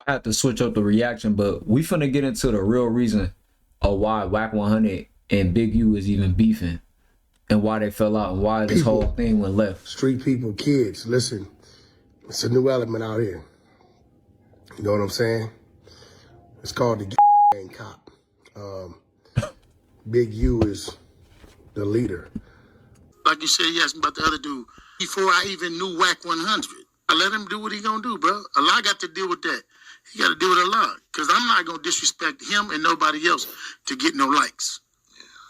had to switch up the reaction, but we finna get into the real reason of why Wack 100 and Big U is even beefing and why they fell out and why this whole thing went left. Street people, kids, listen, it's a new element out here. You know what I'm saying? It's called the gang cop. Big U is the leader. Like you said, you asked me about the other dude. Before I even knew Wack 100, I let him do what he gonna do, bro. Allah got to deal with that. He got to deal with Allah. Because I'm not gonna disrespect him and nobody else to get no likes.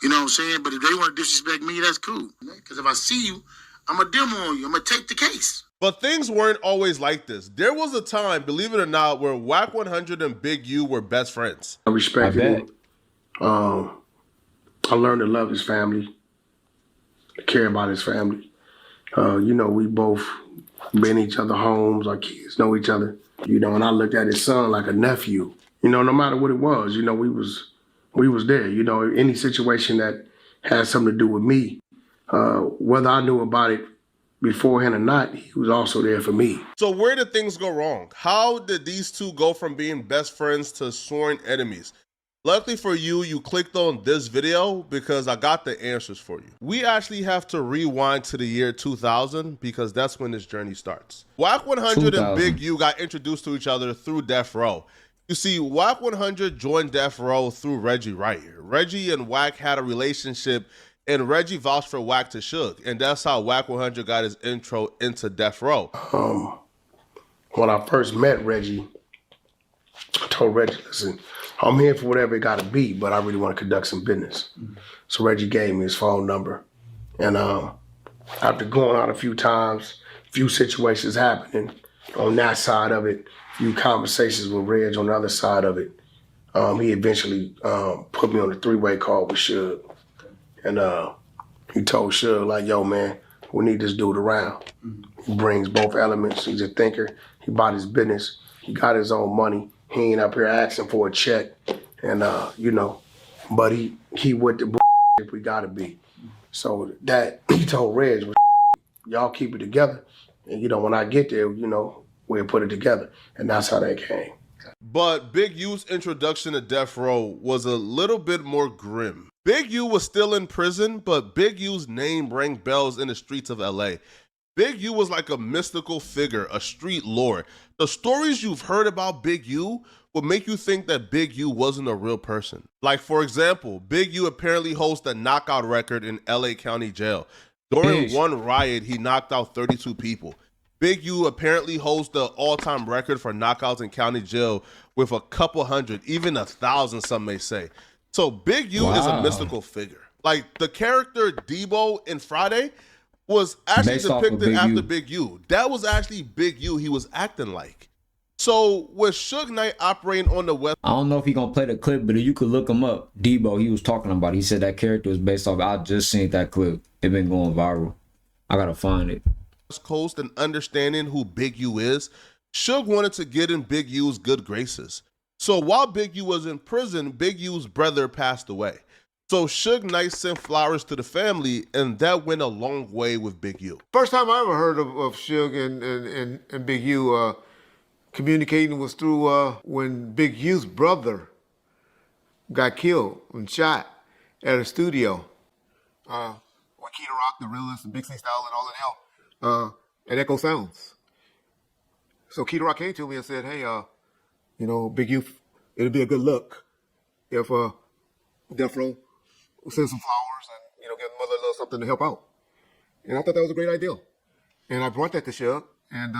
You know what I'm saying? But if they want to disrespect me, that's cool. Because if I see you, I'm going to demo on you. I'm going to take the case. But things weren't always like this. There was a time, believe it or not, where Wack 100 and Big U were best friends. I respected him. I learned to love his family, to care about his family. You know, we both been in each other's homes. Our kids know each other. You know, and I looked at his son like a nephew. You know, no matter what it was, you know, we was there. You know, any situation that had something to do with me, whether I knew about it beforehand or not, he was also there for me. So where did things go wrong? How did these two go from being best friends to sworn enemies? Luckily for you, you clicked on this video because I got the answers for you. We actually have to rewind to the year 2000 because that's when this journey starts. Wack 100 and Big U got introduced to each other through Death Row. You see, Wack 100 joined Death Row through Reggie right here. Reggie and Wack had a relationship and Reggie vouched for Wack to Suge. And that's how Wack 100 got his intro into Death Row. When I first met Reggie, I told Reggie, listen, I'm here for whatever it gotta be, but I really wanna conduct some business. So Reggie gave me his phone number. And after going out a few times, a few situations happening on that side of it, few conversations with Reg on the other side of it, he eventually put me on a three-way call with Suge. And he told Suge, like, yo, man, we need this dude around. He brings both elements. He's a thinker. He bought his business. He got his own money. He ain't up here asking for a check. And, you know, but he with the if we gotta be. So that, he told Reg, y'all keep it together. And, you know, when I get there, you know, we'll put it together. And that's how that came. But Big U's introduction to Death Row was a little bit more grim. Big U was still in prison, but Big U's name rang bells in the streets of LA. Big U was like a mystical figure, a street lord. The stories you've heard about Big U would make you think that Big U wasn't a real person. Like, for example, Big U apparently holds the knockout record in LA County Jail. During one riot, he knocked out 32 people. Big U apparently holds the all-time record for knockouts in county jail with a couple hundred, even 1,000, some may say. So Big U is a mystical figure. Like, the character Debo in Friday was actually depicted after Big U. That was actually Big U he was acting like. So with 6ix9ine operating on the West, I don't know if he gonna play the clip, but if you could look him up, Debo, he was talking about, he said that character was based off, I just seen that clip. It been going viral. I gotta find it. Coast and understanding who Big U is, Suge wanted to get in Big U's good graces. So while Big U was in prison, Big U's brother passed away. So 6ix9ine sent flowers to the family, and that went a long way with Big U. First time I ever heard of Suge and Big U communicating was through when Big U's brother got killed and shot at a studio. With Key Rock, the Realist, and Big C Style, and all of them. At Echo Sounds. So Key Rock came to me and said, hey, you know, Big U, it'd be a good look if Death Row send some flowers and, you know, give mother a little something to help out. And I thought that was a great idea. And I brought that to Suge and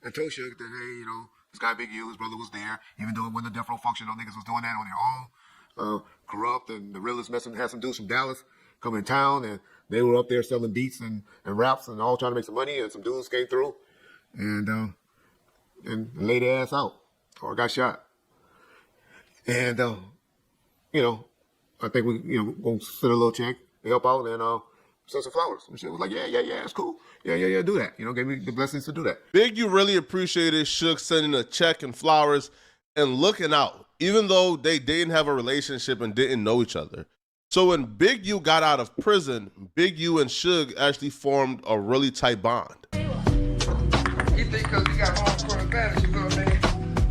told Suge that, hey, you know, this guy Big U, his brother was there, even though when the Death Row function, those niggas was doing that on their own, corrupt, and the Realist had some dudes from Dallas come in town, and they were up there selling beats and raps and all trying to make some money, and some dudes came through and laid their ass out or got shot. And, you know, I think we, you know, gonna send a little check to help out and send some flowers. And she was like, yeah, it's cool. Yeah, do that. You know, gave me the blessings to do that. Big U really appreciated Suge sending a check and flowers and looking out, even though they didn't have a relationship and didn't know each other. So when Big U got out of prison, Big U and Suge actually formed a really tight bond. You think because we got home court advantage, you know what I mean?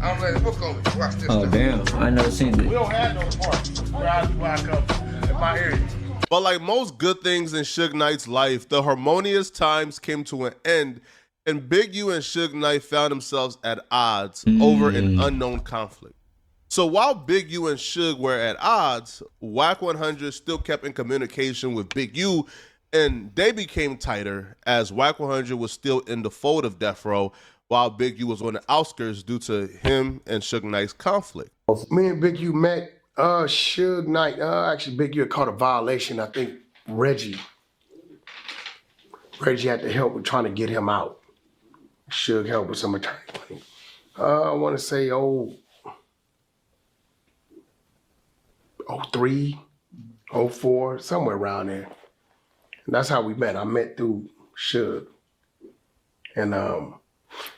I'm Let's hook on it. Watch this. Oh stuff. damn, I never seen We it. don't have no parks where I come in my area. But like most good things in Suge Knight's life, the harmonious times came to an end, and Big U and Suge Knight found themselves at odds over an unknown conflict. So while Big U and Suge were at odds, Wack 100 still kept in communication with Big U, and they became tighter as Wack 100 was still in the fold of Death Row, while Big U was on the outskirts due to him and Suge Knight's conflict. Me and Big U met. Suge Knight. Actually, Big U had caught a violation. I think Reggie had to help with trying to get him out. Suge helped with some attorney money. I want to say 03, 04, somewhere around there. And that's how we met. I met through Suge. And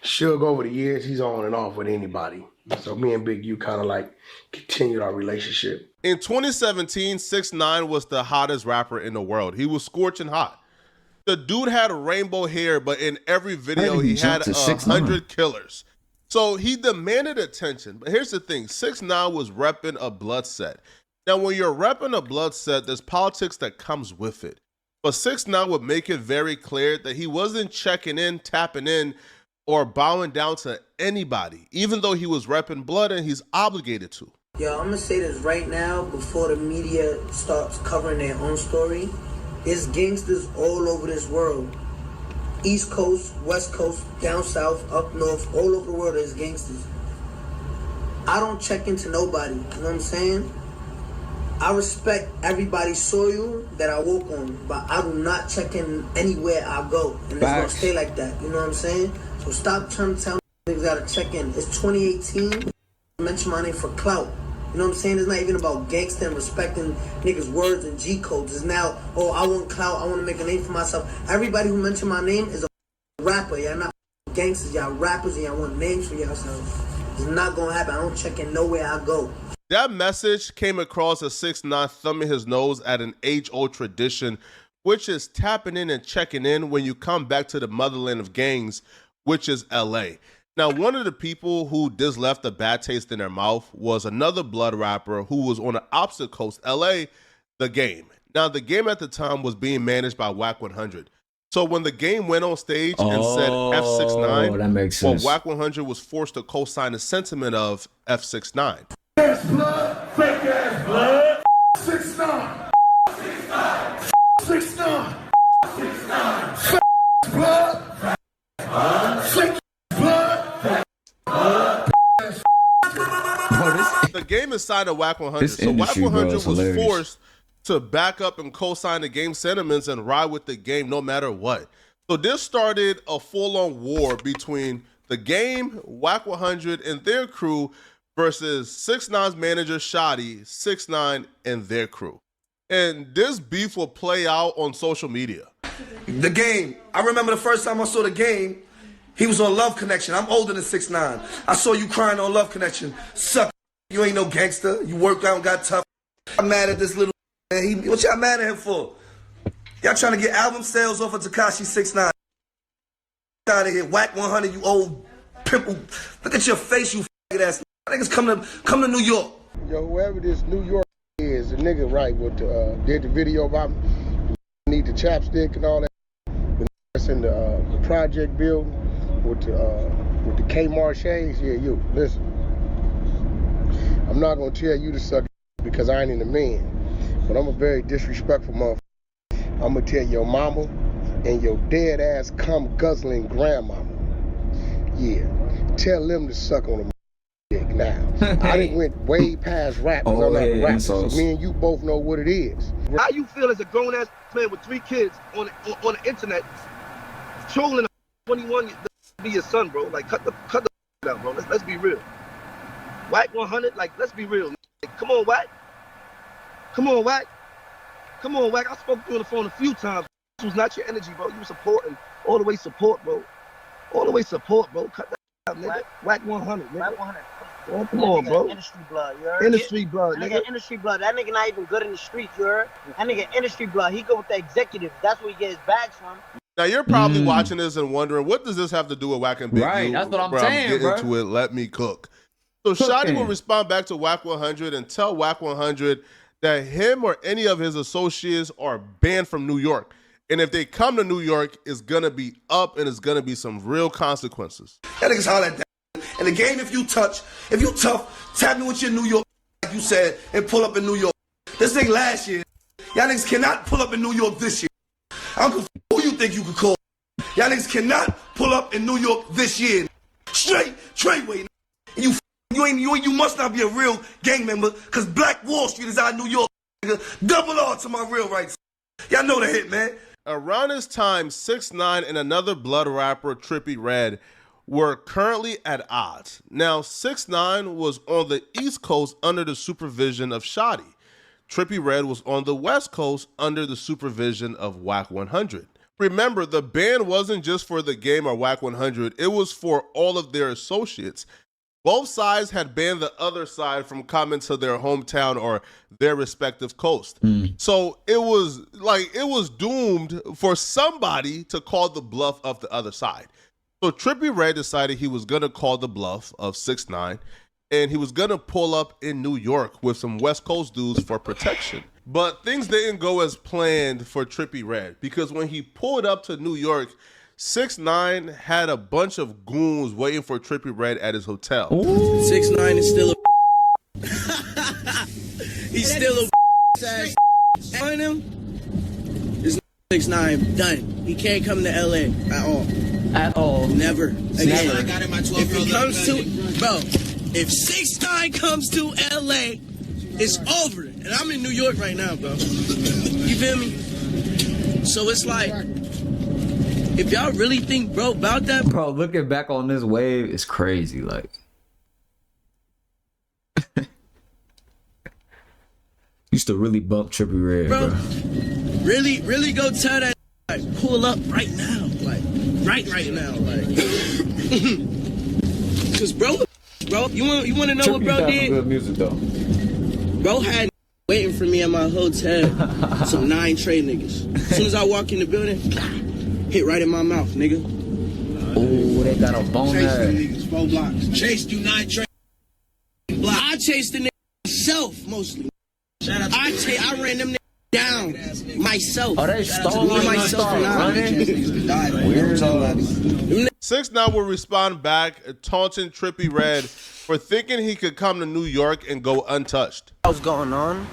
Suge, over the years, he's on and off with anybody. So me and Big U kind of like continued our relationship. In 2017, 6ix9ine was the hottest rapper in the world. He was scorching hot. The dude had rainbow hair, but in every video he had 100 killers. So he demanded attention. But here's the thing, 6ix9ine was repping a blood set. Now, when you're repping a blood set, there's politics that comes with it. But 6ix9ine would make it very clear that he wasn't checking in, tapping in, or bowing down to anybody, even though he was repping blood and he's obligated to. Yo, I'm gonna say this right now before the media starts covering their own story. There's gangsters all over this world. East Coast, West Coast, down south, up north, all over the world there's gangsters. I don't check into nobody, you know what I'm saying? I respect everybody's soil that I walk on, but I do not check in anywhere I go. And it's gonna stay like that, you know what I'm saying? So stop trying to tell me niggas gotta check in. It's 2018. Mention my name for clout. You know what I'm saying? It's not even about gangster and respecting niggas' words and G codes. It's now, oh, I want clout. I want to make a name for myself. Everybody who mentioned my name is a rapper. Y'all not gangsters. Y'all rappers and y'all want names for yourselves. It's not gonna happen. I don't check in nowhere I go. That message came across as 6ix9ine thumbing his nose at an age-old tradition, which is tapping in and checking in when you come back to the motherland of gangs, which is LA. Now, one of the people who just left a bad taste in their mouth was another blood rapper who was on the opposite coast, LA, The Game. Now, The Game at the time was being managed by Wack 100. So when The Game went on stage and said F6ix9ine, that makes sense. Wack 100 was forced to co-sign the sentiment of F6ix9ine. Blood, fake ass blood. 6ix9ine. 6ix9ine. 6ix9ine. Blood. Fake blood. The Game is signed to Wack 100. This So Wack industry, bro, 100 is was hilarious. forced to back up and co-sign the Game sentiments and ride with the Game no matter what. So this started a full-on war between the Game, Wack 100, and their crew versus 6ix9ine's manager Shotty, 6ix9ine, and their crew. And this beef will play out on social media. The Game. I remember the first time I saw The Game, he was on Love Connection. I'm older than 6ix9ine. I saw you crying on Love Connection. Suck. You ain't no gangster. You worked out and got tough. I'm mad at this little man. What y'all mad at him for? Y'all trying to get album sales off of Tekashi 6ix9ine. Out of here. Wack 100, you old pimple. Look at your face, you faggot ass. Niggas come to New York. Yo, whoever this New York is, the nigga right with the did the video about need the chapstick and all that. That's in the project building with the Kmart shades. Yeah, you listen. I'm not gonna tell you to suck because I ain't in the man, but I'm a very disrespectful motherfucker. I'm gonna tell your mama and your dead ass cum guzzling grandmama. Yeah, tell them to suck on the dick now. I done went way past rap because I'm not a rapper. So me and you both know what it is. How you feel as a grown ass man with 3 kids on the internet trolling a 21 to be your son, bro? Like cut the out, bro. Let's be real. Wack 100, like let's be real. Like, come on, Wack. Come on, Wack. Come on, Wack. I spoke to you on the phone a few times. This was not your energy, bro. You were supporting all the way support, bro. All the way support, bro. Cut that out, nigga. Wack 100, nigga. Wack 100. Oh, come on, bro. Industry blood, you heard? Industry blood, That nigga. nigga industry blood. That nigga not even good in the streets, you heard? That nigga industry blood. He go with the executives. That's where he get his bags from. Now you're probably watching this and wondering, what does this have to do with Wack and Big Right, U? that's what I'm Bro, saying, I'm getting bro. into it. Let me cook. So Shotty will respond back to Whack 100 and tell Whack 100 that him or any of his associates are banned from New York. And if they come to New York, it's gonna be up and it's gonna be some real consequences. That niggas holler at that. In the game, if you tough, tap me with your New York, like you said, and pull up in New York. This thing last year, y'all niggas cannot pull up in New York this year. I don't give a who you think you could call. Y'all niggas cannot pull up in New York this year. Straight weight. You must not be a real gang member, cause Black Wall Street is out of New York. Nigga. Double R to my real rights. Y'all know the hit, man. Around this time, 6ix9ine and another blood rapper, Trippie Redd, were currently at odds. Now, 6ix9ine was on the East Coast under the supervision of Shotty. Trippie Redd was on the West Coast under the supervision of Whack 100. Remember, the ban wasn't just for the game or Whack 100, it was for all of their associates. Both sides had banned the other side from coming to their hometown or their respective coast. So it was doomed for somebody to call the bluff of the other side. So Trippie Redd decided he was gonna call the bluff of 6ix9ine, and he was gonna pull up in New York with some West Coast dudes for protection. But things didn't go as planned for Trippie Redd, because when he pulled up to New York, 6ix9ine had a bunch of goons waiting for Trippie Redd at his hotel. 6ix9ine is still a he's still a ass on him. This 6ix9ine done. He can't come to LA at all. At all. Never. Never. I got in my 12 if he comes to, bro, if 6ix9ine comes to LA, it's over. And I'm in New York right now, bro. You feel me? So it's like, if y'all really think, bro, about that, bro, looking back on this wave is crazy. Like, used to really bump Trippie Redd, bro. Really go tell that, like, pull up right now, like, right now, like, cause bro, you want to know what bro did? Good music though. Bro had waiting for me at my hotel, some 9 Trey niggas. As soon as I walk in the building, hit right in my mouth, nigga. Oh, they got a bone there. Chased 4 blocks. Chased you 9 Trey blocks. I chased the nigga myself, mostly. I ran them niggas down myself. Oh, they stole myself running? 6ix9ine will respond back, taunting Trippie Redd for thinking he could come to New York and go untouched. What's going on?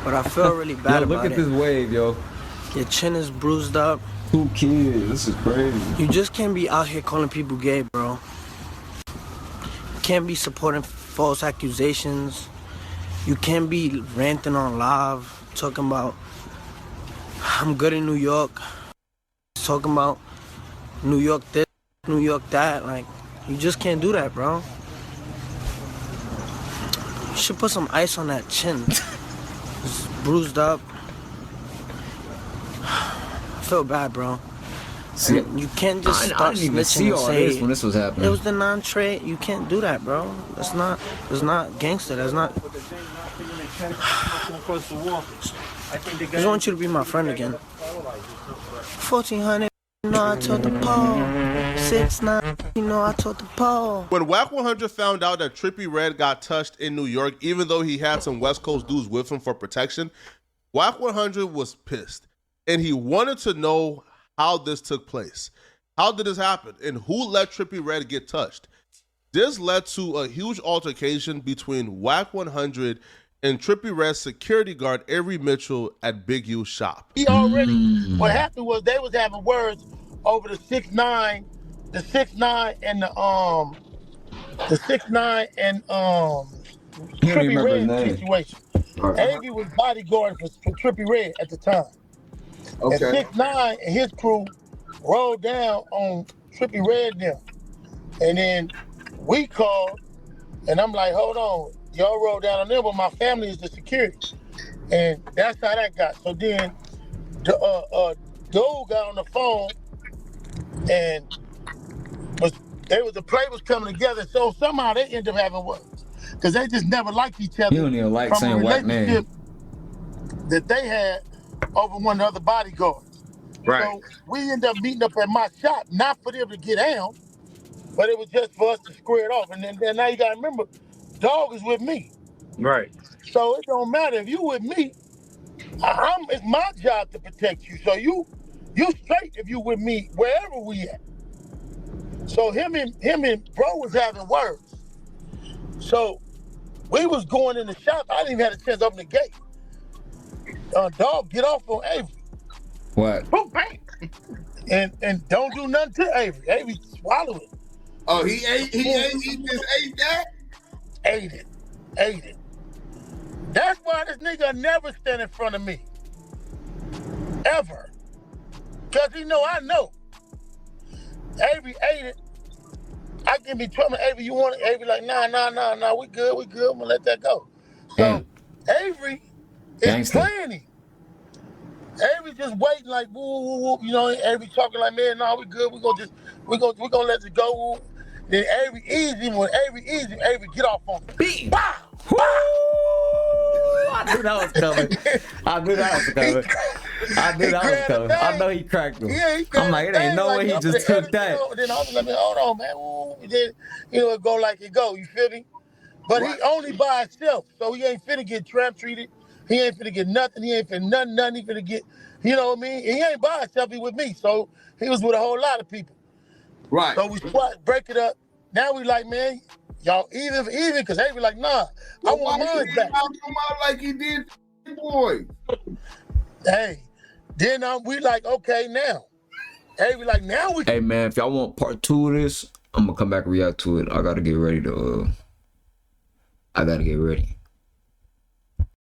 But I feel really bad about it. Look at this wave, yo. Your chin is bruised up. 2 kids, this is crazy. You just can't be out here calling people gay, bro. You can't be supporting false accusations. You can't be ranting on live, talking about I'm good in New York, talking about New York this, New York that. Like, you just can't do that, bro. You should put some ice on that chin. It's bruised up. I feel bad, bro. See, you can't just start I didn't even see all this when this was happening. It was the non-trade. You can't do that, bro. That's not gangster. That's not. I just want you to be my friend again. 1400, you know I told the Paul. 6ix9ine, you know I told the Paul. When Whack 100 found out that Trippie Redd got touched in New York, even though he had some West Coast dudes with him for protection, Whack 100 was pissed. And he wanted to know how this took place. How did this happen? And who let Trippie Redd get touched? This led to a huge altercation between Whack 100 and Trippie Redd's security guard, Avery Mitchell, at Big U's shop. He already, what happened was they was having words over the 6ix9ine and the 6ix9ine and Trippie Redd situation. Avery was bodyguard for Trippie Redd at the time. Okay. And 6ix9ine and his crew rolled down on Trippie Redd now. And then we called, and I'm like, hold on, y'all rolled down on them, but my family is the security. And that's how that got. So then the dude got on the phone, and the play was coming together. So somehow they ended up having words, because they just never liked each other. You don't even like from saying white man. That they had over one of the other bodyguards. Right. So we ended up meeting up at my shop, not for them to get down, but it was just for us to square it off. And then now you gotta remember, dog is with me. Right. So it don't matter if you with me. It's my job to protect you. So you straight if you with me wherever we at. So him and bro was having words. So we was going in the shop. I didn't even have a chance to open the gate. Dog, get off on Avery. What? Boom, bang. And don't do nothing to Avery. Avery swallow it. Oh, he just ate that? Ate it. That's why this nigga never stand in front of me. Ever. Cause he know I know. Avery ate it. I can be trouble. Avery, you want it? Avery like, nah, we good. I'm gonna let that go. So Avery is playing him. Avery just waiting like woo, you know, Avery talking like, man, nah, we good. We gonna let it go. Woo. Then Avery easy. When Avery easy, Avery get off on me. Wow! I knew that was coming. I know he cracked him. Yeah, I'm like, it ain't no way he just took that. Then I was like, hold on, man. Ooh. Then, it go like it go. You feel me? But he only by himself, so he ain't finna get trap treated. He ain't finna get nothing. He ain't finna nothing. He finna get, you know what I mean? He ain't by himself. He with me, so he was with a whole lot of people. Right. So we squat, break it up. Now we like, man, y'all even, because they be like, nah, I want mine back. Come out like he did, boy. Hey, then we like, okay, now. Hey, we like, now we. Hey man, if y'all want part 2 of this, I'm gonna come back and react to it. I gotta get ready.